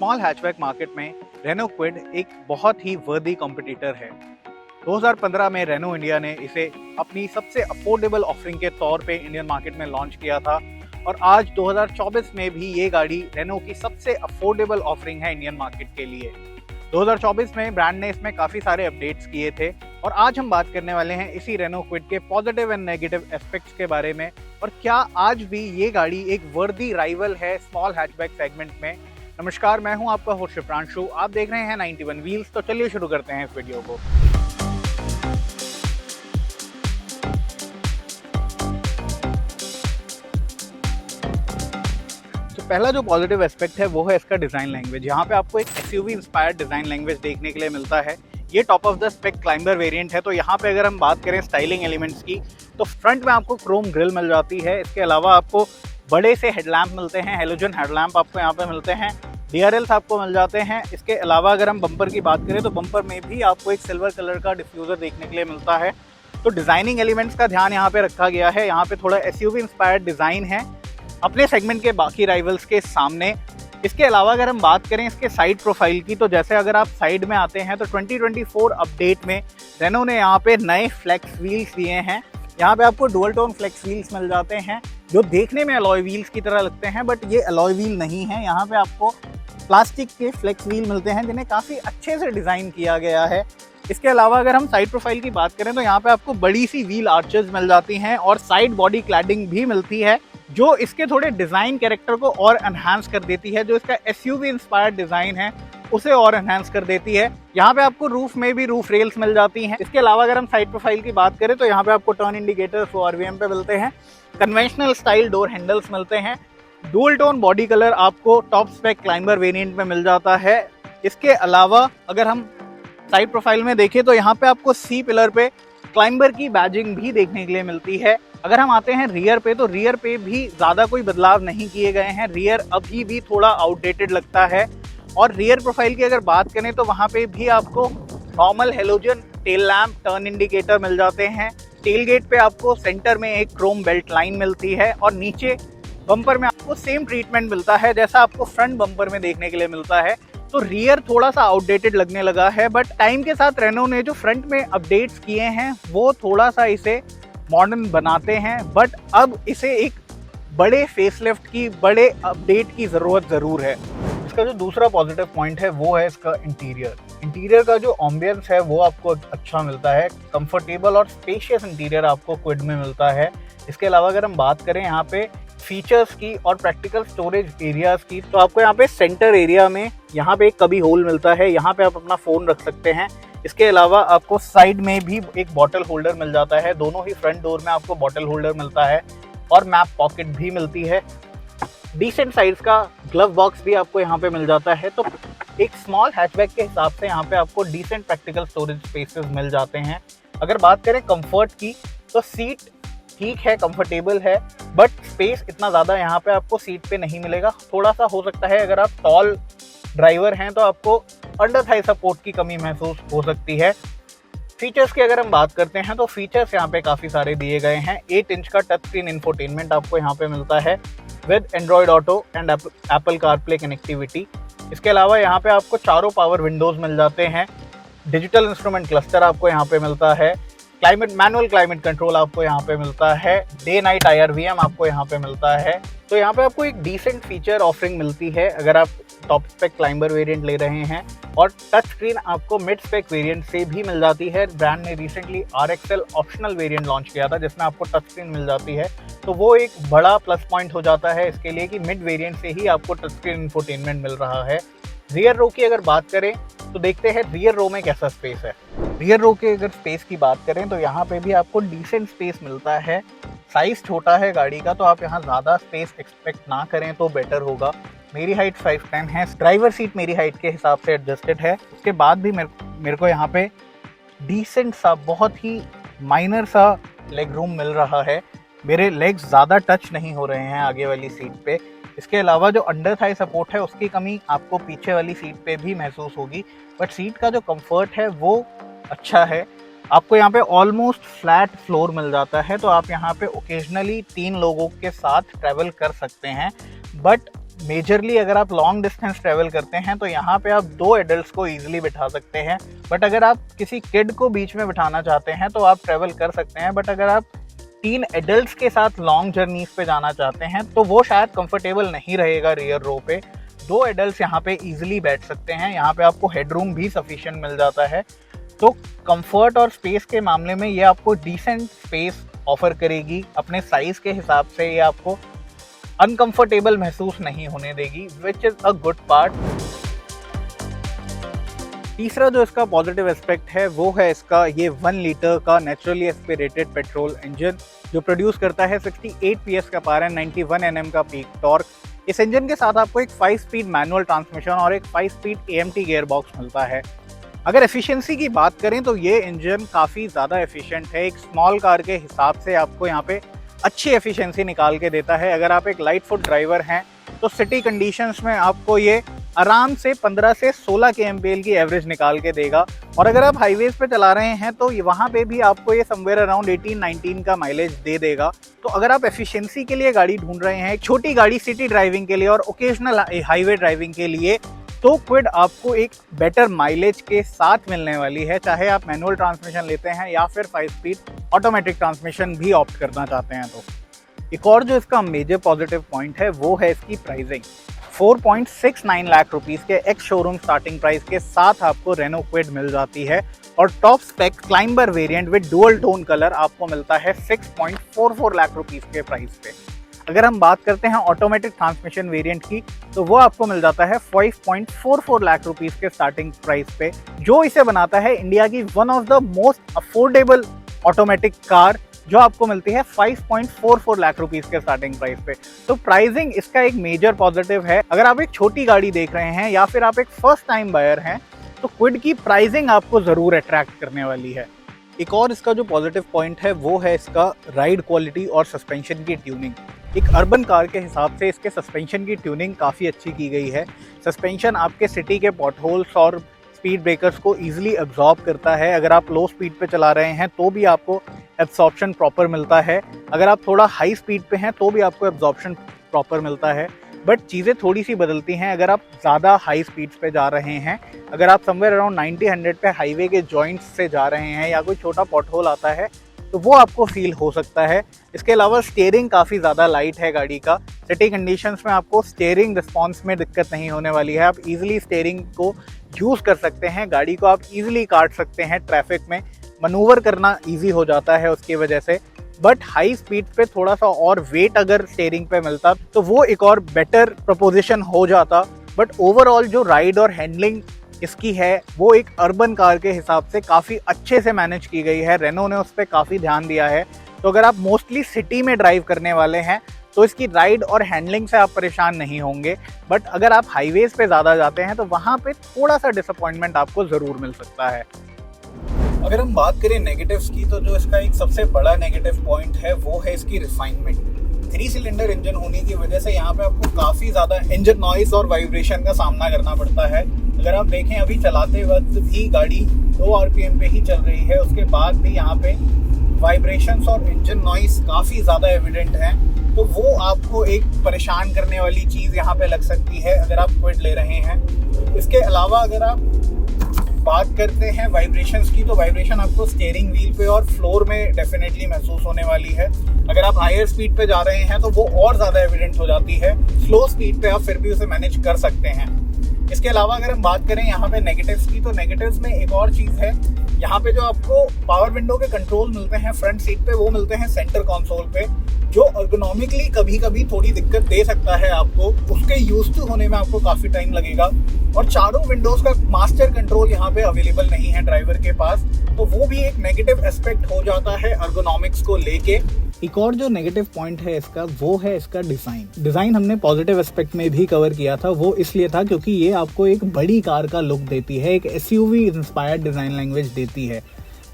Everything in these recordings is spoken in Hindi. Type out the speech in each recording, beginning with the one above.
स्मॉल हैचबैक मार्केट में रेनो क्विड एक बहुत ही वर्दी कॉम्पिटिटर है। 2015 में रेनो इंडिया ने इसे अपनी सबसे अफोर्डेबल ऑफरिंग के तौर पे इंडियन मार्केट में लॉन्च किया था और आज 2024 में भी ये गाड़ी रेनो की सबसे अफोर्डेबल ऑफरिंग है इंडियन मार्केट के लिए। 2024 में ब्रांड ने इसमें काफ़ी सारे अपडेट्स किए थे और आज हम बात करने वाले हैं इसी रेनो क्विड के पॉजिटिव एंड नेगेटिव एस्पेक्ट्स के बारे में और क्या आज भी ये गाड़ी एक वर्दी राइवल है स्मॉल हैचबैक सेगमेंट में। नमस्कार, मैं हूं आपका होस्ट प्रांशु, आप देख रहे हैं 91 व्हील्स। तो चलिए शुरू करते हैं इस वीडियो को। तो पहला जो पॉजिटिव एस्पेक्ट है वो है इसका डिज़ाइन लैंग्वेज। यहाँ पे आपको एक एसयूवी इंस्पायर्ड डिज़ाइन लैंग्वेज देखने के लिए मिलता है। ये top of the spec Climber variant है। तो यहाँ पे अगर हम बात करें स्टाइलिंग एलिमेंट्स की तो फ्रंट में आपको क्रोम ग्रिल मिल जाती है। इसके अलावा आपको बड़े से हेडलैम्प मिलते हैं, हेलोजन हेडलैम्प आपको यहाँ पे मिलते हैं, DRLs आपको मिल जाते हैं। इसके अलावा अगर हम बम्पर की बात करें तो बम्पर में भी आपको एक सिल्वर कलर का डिफ्यूज़र देखने के लिए मिलता है। तो डिज़ाइनिंग एलिमेंट्स का ध्यान यहाँ पे रखा गया है। यहाँ पे थोड़ा एसयूवी इंस्पायर्ड डिज़ाइन है अपने सेगमेंट के बाकी राइवल्स के सामने। इसके अलावा अगर हम बात करें इसके साइड प्रोफाइल की तो जैसे अगर आप साइड में आते हैं तो 2024 अपडेट में रेनो ने यहाँ पे नए फ्लेक्स व्हील्स दिए हैं। यहाँ पे आपको डुअल टोन फ्लेक्स व्हील्स मिल जाते हैं जो देखने में अलॉय व्हील्स की तरह लगते हैं, बट ये अलॉय व्हील नहीं है। यहाँ पे आपको प्लास्टिक के फ्लेक्स व्हील मिलते हैं जिन्हें काफ़ी अच्छे से डिज़ाइन किया गया है। इसके अलावा अगर हम साइड प्रोफाइल की बात करें तो यहाँ पे आपको बड़ी सी व्हील आर्चेस मिल जाती हैं और साइड बॉडी क्लैडिंग भी मिलती है जो इसके थोड़े डिज़ाइन कैरेक्टर को और एनहांस कर देती है। जो इसका एसयूवी इंस्पायर्ड डिज़ाइन है उसे और एनहांस कर देती है। यहाँ पे आपको रूफ में भी रूफ रेल्स मिल जाती हैं। इसके अलावा अगर हम साइड प्रोफाइल की बात करें तो यहाँ पे आपको टर्न इंडिकेटर्स ORVM पे मिलते हैं, कन्वेंशनल स्टाइल डोर हैंडल्स मिलते हैं, डुअल टोन बॉडी कलर आपको टॉप स्पेक क्लाइंबर वेरिएंट में मिल जाता है। इसके अलावा अगर हम साइड प्रोफाइल में देखें तो यहाँ पे आपको सी पिलर पे क्लाइंबर की बैजिंग भी देखने के लिए मिलती है। अगर हम आते हैं रियर पे तो रियर पे भी ज़्यादा कोई बदलाव नहीं किए गए हैं। रियर अभी भी थोड़ा आउटडेटेड लगता है। और रियर प्रोफाइल की अगर बात करें तो वहाँ पे भी आपको normal halogen tail lamp turn indicator मिल जाते हैं। टेल गेट पे आपको सेंटर में एक क्रोम बेल्ट लाइन मिलती है और नीचे बम्पर में आपको सेम ट्रीटमेंट मिलता है जैसा आपको फ्रंट बम्पर में देखने के लिए मिलता है। तो रियर थोड़ा सा आउटडेटेड लगने लगा है, बट टाइम के साथ रेनो ने जो फ्रंट में अपडेट्स किए हैं वो थोड़ा सा इसे मॉडर्न बनाते हैं, बट अब इसे एक बड़े फेसलिफ्ट की, बड़े अपडेट की ज़रूरत ज़रूर है। इसका जो दूसरा पॉजिटिव पॉइंट है वो है इसका इंटीरियर का जो एम्बियंस है वो आपको अच्छा मिलता है। कंफर्टेबल और स्पेशियस इंटीरियर आपको क्विड में मिलता है। इसके अलावा अगर हम बात करें यहाँ पे फीचर्स की और प्रैक्टिकल स्टोरेज एरियाज की तो आपको यहाँ पे सेंटर एरिया में यहाँ पे एक कभी होल मिलता है, यहाँ पे आप अपना फ़ोन रख सकते हैं। इसके अलावा आपको साइड में भी एक बॉटल होल्डर मिल जाता है। दोनों ही फ्रंट डोर में आपको बॉटल होल्डर मिलता है और मैप पॉकेट भी मिलती है। डिसेंट साइज का ग्लव बॉक्स भी आपको यहाँ पे मिल जाता है। तो एक स्मॉल हैचबैक के हिसाब से यहाँ पे आपको डिसेंट प्रैक्टिकल स्टोरेज स्पेसेस मिल जाते हैं। अगर बात करें कंफर्ट की तो सीट ठीक है, कंफर्टेबल है, बट स्पेस इतना ज़्यादा यहाँ पे आपको सीट पे नहीं मिलेगा। थोड़ा सा हो सकता है अगर आप टॉल ड्राइवर हैं तो आपको अंडर थाई सपोर्ट की कमी महसूस हो सकती है। फीचर्स की अगर हम बात करते हैं तो फीचर्स यहाँ पे काफ़ी सारे दिए गए हैं। 8 इंच का टच स्क्रीन इंफोटेनमेंट आपको यहाँ पे मिलता है with Android auto and Apple CarPlay connectivity. इसके अलावा यहाँ पे आपको चारों पावर विंडोज़ मिल जाते हैं। डिजिटल इंस्ट्रूमेंट क्लस्टर आपको यहाँ पे मिलता है। मैनुअल क्लाइमेट कंट्रोल आपको यहाँ पे मिलता है। डे नाइट IRVM आपको यहाँ पे मिलता है। तो यहाँ पे आपको एक डिसेंट फीचर ऑफरिंग मिलती है अगर आप टॉप स्पेक क्लाइंबर वेरिएंट ले रहे हैं। और टच स्क्रीन आपको मिड स्पेक वेरिएंट से भी मिल जाती है। ब्रांड ने recently RXL optional variant launch किया था जिसमें आपको टच स्क्रीन मिल जाती है। तो वो एक बड़ा प्लस पॉइंट हो जाता है इसके लिए कि मिड वेरिएंट से ही आपको टच स्क्रीन इंफोटेनमेंट मिल रहा है। रियर रो की अगर बात करें तो देखते हैं रियर रो में कैसा स्पेस है। रियर रो के अगर स्पेस की बात करें तो यहाँ पे भी आपको डिसेंट स्पेस मिलता है। साइज़ छोटा है गाड़ी का तो आप यहाँ ज़्यादा स्पेस एक्सपेक्ट ना करें तो बेटर होगा। मेरी हाइट 5'10" है, ड्राइवर सीट मेरी हाइट के हिसाब से एडजस्टेड है। उसके बाद भी मेरे को यहाँ पे डिसेंट सा, बहुत ही माइनर सा लेग रूम मिल रहा है। मेरे लेग्स ज़्यादा टच नहीं हो रहे हैं आगे वाली सीट पे। इसके अलावा जो अंडर थाई सपोर्ट है उसकी कमी आपको पीछे वाली सीट पे भी महसूस होगी, बट सीट का जो कंफर्ट है वो अच्छा है। आपको यहाँ पे ऑलमोस्ट फ्लैट फ्लोर मिल जाता है तो आप यहाँ पे ओकेजनली 3 लोगों के साथ ट्रैवल कर सकते हैं, बट मेजरली अगर आप लॉन्ग डिस्टेंस ट्रेवल करते हैं तो यहाँ पे आप 2 एडल्ट्स को ईजिली बिठा सकते हैं। बट अगर आप किसी किड को बीच में बिठाना चाहते हैं तो आप ट्रेवल कर सकते हैं। बट अगर आप 3 एडल्ट्स के साथ लॉन्ग जर्नीज पे जाना चाहते हैं तो वो शायद कंफर्टेबल नहीं रहेगा रियर रो पे। 2 एडल्ट्स यहाँ पे ईजिली बैठ सकते हैं। यहाँ पे आपको हेडरूम भी सफिशिएंट मिल जाता है। तो कंफर्ट और स्पेस के मामले में ये आपको डिसेंट स्पेस ऑफर करेगी। अपने साइज के हिसाब से ये आपको अनकंफर्टेबल महसूस नहीं होने देगी, which is a good part. तीसरा जो इसका पॉजिटिव एस्पेक्ट है वो है इसका ये 1 लीटर का नेचुरली एस्पिरेटेड पेट्रोल इंजन जो प्रोड्यूस करता है 68 PS का पावर एंड 91 Nm का पीक टॉर्क। इस इंजन के साथ आपको एक 5 स्पीड मैनुअल ट्रांसमिशन और एक 5 स्पीड AMT गियर बॉक्स मिलता है। अगर एफिशिएंसी की बात करें तो ये इंजन काफ़ी ज़्यादा एफिशिएंट है। एक स्मॉल कार के हिसाब से आपको यहाँ पे अच्छी एफिशिएंसी निकाल के देता है। अगर आप एक लाइट फुट ड्राइवर हैं तो सिटी कंडीशंस में आपको ये आराम से 15 से 16 kmpl की एवरेज निकाल के देगा। और अगर आप हाईवेज पे चला रहे हैं तो वहाँ पे भी आपको ये समवेयर अराउंड 18-19 का माइलेज दे देगा। तो अगर आप एफिशिएंसी के लिए गाड़ी ढूंढ रहे हैं, एक छोटी गाड़ी सिटी ड्राइविंग के लिए और ओकेजनल हाईवे ड्राइविंग के लिए, तो क्विड आपको एक बेटर माइलेज के साथ मिलने वाली है। चाहे आप मैनुअल ट्रांसमिशन लेते हैं या फिर 5 स्पीड ऑटोमेटिक ट्रांसमिशन भी ऑप्ट करना चाहते हैं। तो एक और जो इसका मेजर पॉजिटिव पॉइंट है वो है इसकी प्राइसिंग। 4.69 लाख रुपीस के एक्स शोरूम स्टार्टिंग प्राइस के साथ आपको रेनो क्विड मिल जाती है और top spec Climber variant with dual tone colour आपको मिलता है 6.44 लाख रुपीस के प्राइस पे। अगर हम बात करते हैं ऑटोमेटिक ट्रांसमिशन वेरिएंट की तो वो आपको मिल जाता है 5.44 लाख रुपीस के स्टार्टिंग प्राइस पे, जो इसे बनाता है इंडिया की one of the most affordable automatic car, जो आपको मिलती है 5.44 लाख रुपीस के स्टार्टिंग प्राइस पे। तो प्राइसिंग इसका एक मेजर पॉजिटिव है। अगर आप एक छोटी गाड़ी देख रहे हैं या फिर आप एक फर्स्ट टाइम बायर हैं तो क्विड की प्राइसिंग आपको जरूर अट्रैक्ट करने वाली है। एक और इसका जो पॉजिटिव पॉइंट है वो है इसका राइड क्वालिटी और सस्पेंशन की ट्यूनिंग। एक अर्बन कार के हिसाब से इसके सस्पेंशन की ट्यूनिंग काफ़ी अच्छी की गई है। सस्पेंशन आपके सिटी के पॉटहोल्स और स्पीड ब्रेकर्स को ईजिली एब्जॉर्ब करता है। अगर आप लो स्पीड पे चला रहे हैं तो भी आपको एब्जॉर्प्शन प्रॉपर मिलता है। अगर आप थोड़ा हाई स्पीड पे हैं तो भी आपको एब्जॉर्प्शन प्रॉपर मिलता है। बट चीज़ें थोड़ी सी बदलती हैं अगर आप ज़्यादा हाई स्पीड्स पे जा रहे हैं। अगर आप समवेयर अराउंड 90-100 पे हाईवे के जॉइंट्स से जा रहे हैं या कोई छोटा पॉटहोल आता है तो वो आपको फील हो सकता है। इसके अलावा स्टीयरिंग काफ़ी ज़्यादा लाइट है गाड़ी का। सिटी कंडीशंस में आपको स्टीयरिंग रिस्पॉन्स में दिक्कत नहीं होने वाली है। आप इजीली स्टीयरिंग को यूज़ कर सकते हैं। गाड़ी को आप इजीली काट सकते हैं। ट्रैफिक में मनूवर करना इजी हो जाता है उसकी वजह से। बट हाई स्पीड पे थोड़ा सा और वेट अगर स्टीयरिंग पे मिलता तो वो एक और बेटर प्रपोजिशन हो जाता। बट ओवरऑल जो राइड और हैंडलिंग इसकी है वो एक अर्बन कार के हिसाब से काफ़ी अच्छे से मैनेज की गई है। रेनो ने उस पर काफ़ी ध्यान दिया है। तो अगर आप मोस्टली सिटी में ड्राइव करने वाले हैं तो इसकी राइड और हैंडलिंग से आप परेशान नहीं होंगे। बट अगर आप हाईवेज पे ज़्यादा जाते हैं तो वहाँ पे थोड़ा सा डिसअपॉइंटमेंट आपको ज़रूर मिल सकता है। अगर हम बात करें नेगेटिव्स की तो जो इसका एक सबसे बड़ा नेगेटिव पॉइंट है वो है इसकी रिफाइनमेंट। 3 सिलेंडर इंजन होने की वजह से यहाँ पे आपको काफ़ी ज़्यादा इंजन नॉइस और वाइब्रेशन का सामना करना पड़ता है। अगर आप देखें अभी चलाते वक्त भी गाड़ी 2 RPM पे ही चल रही है, उसके बाद भी यहाँ पे वाइब्रेशंस और इंजन नॉइस काफ़ी ज़्यादा एविडेंट हैं। तो वो आपको एक परेशान करने वाली चीज़ यहाँ पे लग सकती है अगर आप क्विड ले रहे हैं। इसके अलावा अगर आप बात करते हैं वाइब्रेशंस की तो वाइब्रेशन आपको स्टीयरिंग व्हील पे और फ्लोर में डेफिनेटली महसूस होने वाली है। अगर आप हायर स्पीड पे जा रहे हैं तो वो और ज़्यादा एविडेंट हो जाती है। स्लो स्पीड पे आप फिर भी उसे मैनेज कर सकते हैं। इसके अलावा अगर हम बात करें यहाँ पे नेगेटिव्स की तो नेगेटिव्स में एक और चीज़ है, यहाँ पे जो आपको पावर विंडो के कंट्रोल मिलते हैं फ्रंट सीट पे वो मिलते हैं सेंटर कंसोल पे, जो अर्गोनॉमिकली कभी कभी थोड़ी दिक्कत दे सकता है आपको। उसके यूज टू होने में आपको काफ़ी टाइम लगेगा। और चारों विंडोज़ का मास्टर कंट्रोल यहाँ पे अवेलेबल नहीं है ड्राइवर के पास, तो वो भी एक नेगेटिव एस्पेक्ट हो जाता है अर्गोनॉमिक्स को लेके। एक और जो नेगेटिव पॉइंट है इसका वो है इसका डिज़ाइन हमने पॉजिटिव एस्पेक्ट में भी कवर किया था। वो इसलिए था क्योंकि ये आपको एक बड़ी कार का लुक देती है, एक SUV इंस्पायर्ड डिज़ाइन लैंग्वेज देती है।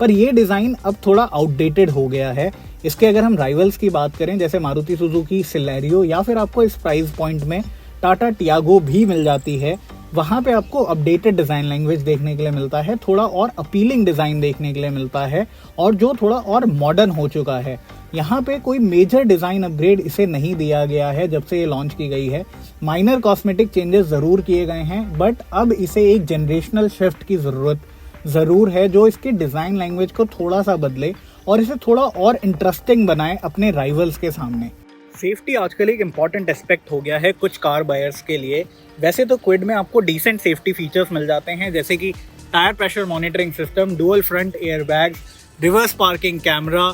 पर ये डिज़ाइन अब थोड़ा आउटडेटेड हो गया है। इसके अगर हम राइवल्स की बात करें जैसे मारुति सुजुकी सिलेरियो या फिर आपको इस प्राइस पॉइंट में टाटा टियागो भी मिल जाती है, वहाँ पे आपको अपडेटेड डिज़ाइन लैंग्वेज देखने के लिए मिलता है, थोड़ा और अपीलिंग डिज़ाइन देखने के लिए मिलता है और जो थोड़ा और मॉडर्न हो चुका है। यहाँ पे कोई मेजर डिज़ाइन अपग्रेड इसे नहीं दिया गया है जब से ये लॉन्च की गई है। माइनर कॉस्मेटिक चेंजेस ज़रूर किए गए हैं, बट अब इसे एक जनरेशनल शिफ्ट की ज़रूरत ज़रूर है जो इसके डिज़ाइन लैंग्वेज को थोड़ा सा बदले और इसे थोड़ा और इंटरेस्टिंग बनाए अपने राइवल्स के सामने। सेफ्टी आजकल एक इम्पॉर्टेंट एस्पेक्ट हो गया है कुछ कार बायर्स के लिए। वैसे तो क्विड में आपको डिसेंट सेफ्टी फीचर्स मिल जाते हैं, जैसे कि tyre pressure monitoring system, dual front airbags, reverse parking camera,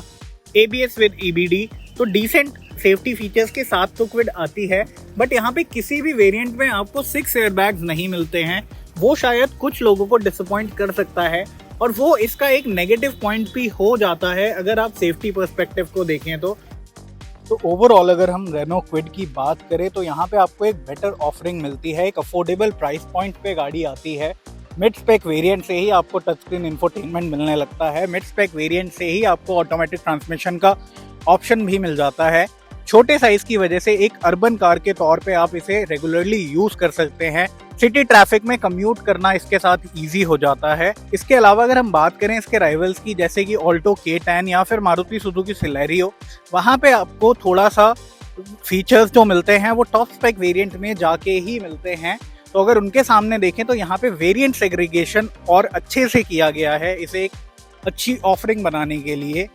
ABS with EBD। तो डिसेंट सेफ्टी फीचर्स के साथ तो क्विड आती है, बट यहाँ पे किसी भी वेरिएंट में आपको 6 एयरबैग्स नहीं मिलते हैं। वो शायद कुछ लोगों को डिसअपॉइंट कर सकता है और वो इसका एक नेगेटिव पॉइंट भी हो जाता है अगर आप सेफ्टी पर्सपेक्टिव को देखें तो। ओवरऑल अगर हम रेनो क्विड की बात करें तो यहाँ पे आपको एक बेटर ऑफरिंग मिलती है, एक अफोर्डेबल प्राइस पॉइंट पे गाड़ी आती है। मिड स्पेक वेरिएंट से ही आपको टच स्क्रीन इंफोटेनमेंट मिलने लगता है, मिड स्पेक वेरिएंट से ही आपको ऑटोमेटिक ट्रांसमिशन का ऑप्शन भी मिल जाता है। छोटे साइज की वजह से एक अर्बन कार के तौर पे आप इसे रेगुलरली यूज कर सकते हैं। सिटी ट्रैफिक में कम्यूट करना इसके साथ इजी हो जाता है। इसके अलावा अगर हम बात करें इसके राइवल्स की, जैसे कि ऑल्टो K10 या फिर मारुति सुजुकी सिलेरियो, वहाँ पे आपको थोड़ा सा फीचर्स जो मिलते हैं वो टॉप स्पेक वेरिएंट में जाके ही मिलते हैं। तो अगर उनके सामने देखें तो यहाँ पे वेरिएंट सेग्रीगेशन और अच्छे से किया गया है इसे एक अच्छी ऑफरिंग बनाने के लिए।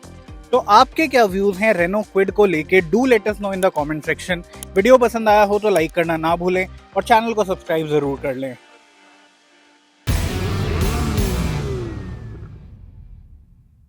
तो आपके क्या व्यूज हैं रेनो क्विड को लेके? Do let us know in the comment section. Video पसंद आया हो तो लाइक करना ना भूलें और चैनल को सब्सक्राइब जरूर कर लें।